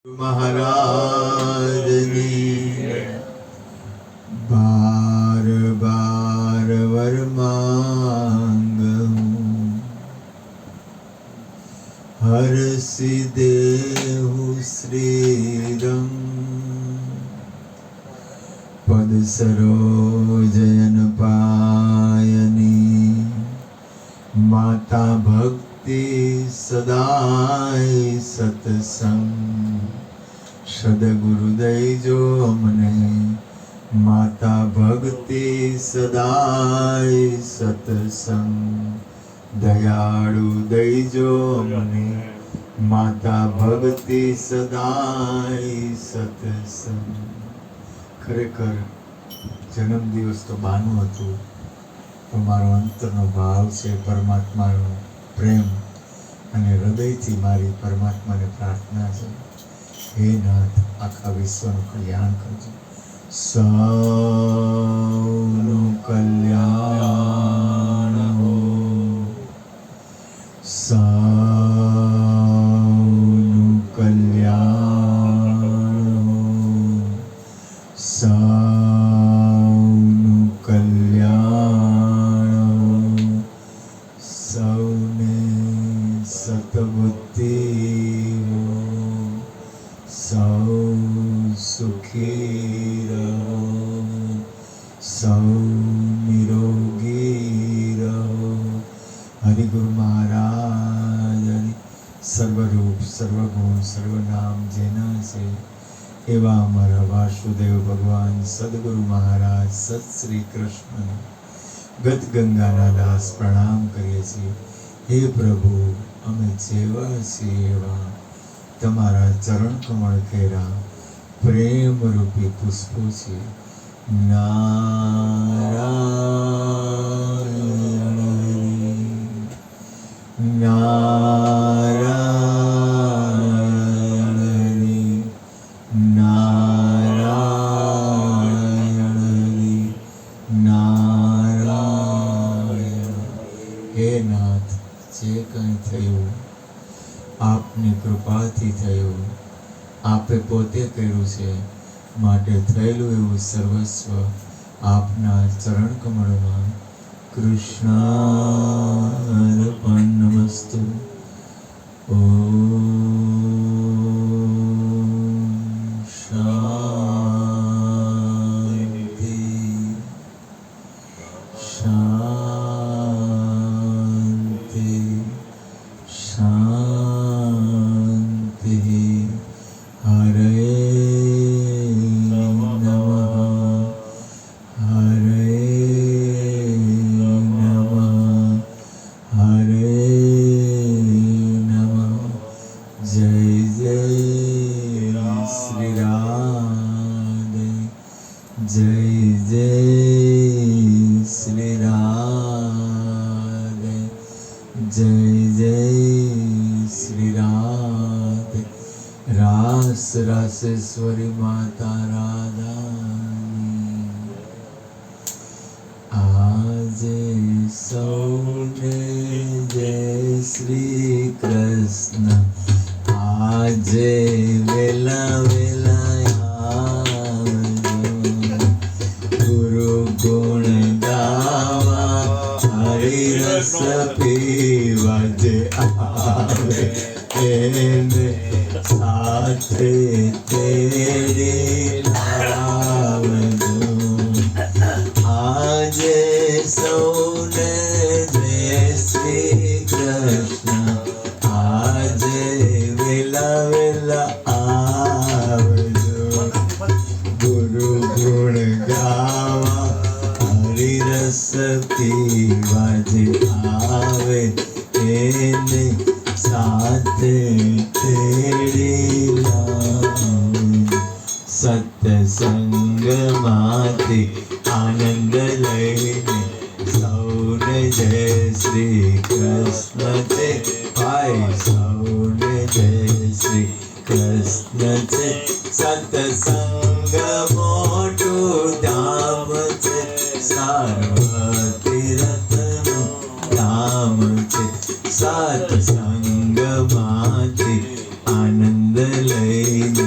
महाराजनी बार बार वर मांगूं, हर सिदेहु श्रीरंग पद सरोजन पायनी, माता भक्ति सदाय सत्संग सदगुरुदैजो अमने, माता भक्ति सदाय सत्संग दयाळु दैजो अमने, माता भक्ति सदाय सत्संग। खरेखर जन्म दिवस तो बानु हतुं, तो मारो अंतरनो भाव छे परमात्मानो प्रेम अने हृदयथी मारी परमात्माने प्रार्थना छे, हे नाथ आखा विश्वનું કલ્યાણ કરજો, સૌનું કલ્યાણ હો, સૌનું કલ્યાણ હો, સૌનું કલ્યાણ હો, સૌને સતબુદ્ધિ હો, સૌ સુખી રહો, સૌ નિરોગી રહો। હરિગુરુ મહારાજ સર્વરૂપ સર્વગુણ સર્વનામ જેના છે એવા અમારા વાસુદેવ ભગવાન સદગુરુ મહારાજ સત શ્રી કૃષ્ણ ગત ગંગાના દાસ પ્રણામ કરીએ છીએ। હે પ્રભુ, અમે જેવા છીએ એવા તમારા ચરણ કમળ કેરા પ્રેમ રૂપી પુષ્પો છે। નારાયણ નારાયણ નારાયણ નારાયણ। હે નાથ, જે કંઈ થયું આપની કૃપાથી થયું, આપે પોતે કર્યું છે, માટે થયેલું એવું સર્વસ્વ આપના ચરણ કમળમાં કૃષ્ણાર્પણમસ્તુ। ઓમ શાંતિ શાંતિ શાંતિ। હરે નમઃ હરે નમઃ હરે નમઃ। જય જય શ્રી રાધે, જય જય શ્રી રાધે, જય જય શ્રી રાધે। રાસ રાસેશ્વરી માતા રાધાની આજે સૌને જય શ્રી કૃષ્ણ। આજે વેલા વેલા આવજો, ગુરુ ગુણ ગાવા હરિ રસ પીવા, જે આવે એને સાથે તેડી લાવજો। આજે સૌને જય શ્રી કૃષ્ણ। આજે વેલા વેલા આવજો, ગુરુ ગુણ ગાવા હરિ રસ પીવા, જે આવે એને સાથે તેડી લાવજો। સત્સંગમાંથી આનંદ લઈને સૌને જય શ્રી કૃષ્ણ છે, ભાઈ સૌને જય શ્રી કૃષ્ણ છે। સત્સંગ મોટું ધામ છે, સાર્વતી રત્નનું ધામ છે। સત્સંગમાંથી આનંદ લઈને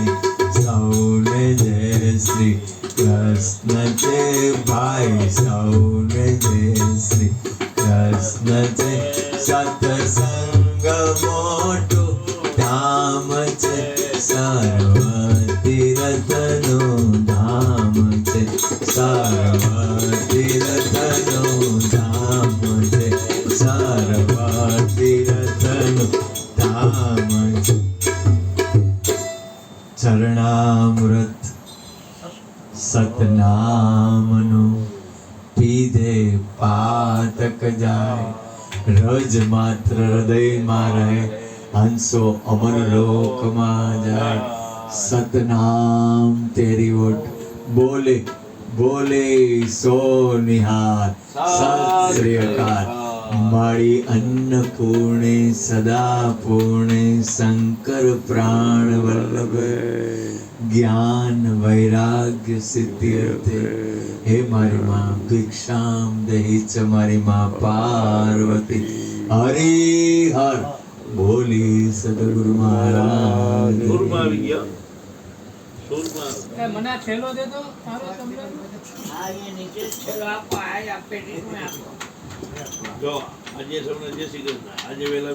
શ્રી કૃષ્ણ છે ભાઈ સૌને જય શ્રી કૃષ્ણ છે સત્સંગ મોટું ધામ છે સર્વ તીર્થનું ધામ છે સર્વ તીર્થનું ધામ છે સર્વ તીર્થનું ધામ છે ચરણામૃત સતનામનું પીધે પાતક જાય રજ માત્ર હૃદયમાં રહે હંસો અમર લોકમાં જાય સતનામ તેરી ઓટ બોલે બોલે સો નિહાર સત શ્રી અકાલ મારી અન્નપૂર્ણે સદા પૂર્ણે શંકર પ્રાણ વલ્લભ જ્ઞાન વૈરાગ્ય સિદ્ધિર્થે હે મારી માં ભિક્ષામ દહી ચ મારી માં પાર્વતી હરિ હર બોલી સદગુરુ મહારાજ સુરમાં આવી ગયા સુરમાં મને આ થેલો દે તો તારો તમને આ એ નીચે છેલ્લો આપો આ પેટી આપો જો આજે સૌને જય શ્રી કૃષ્ણ આજે વહેલા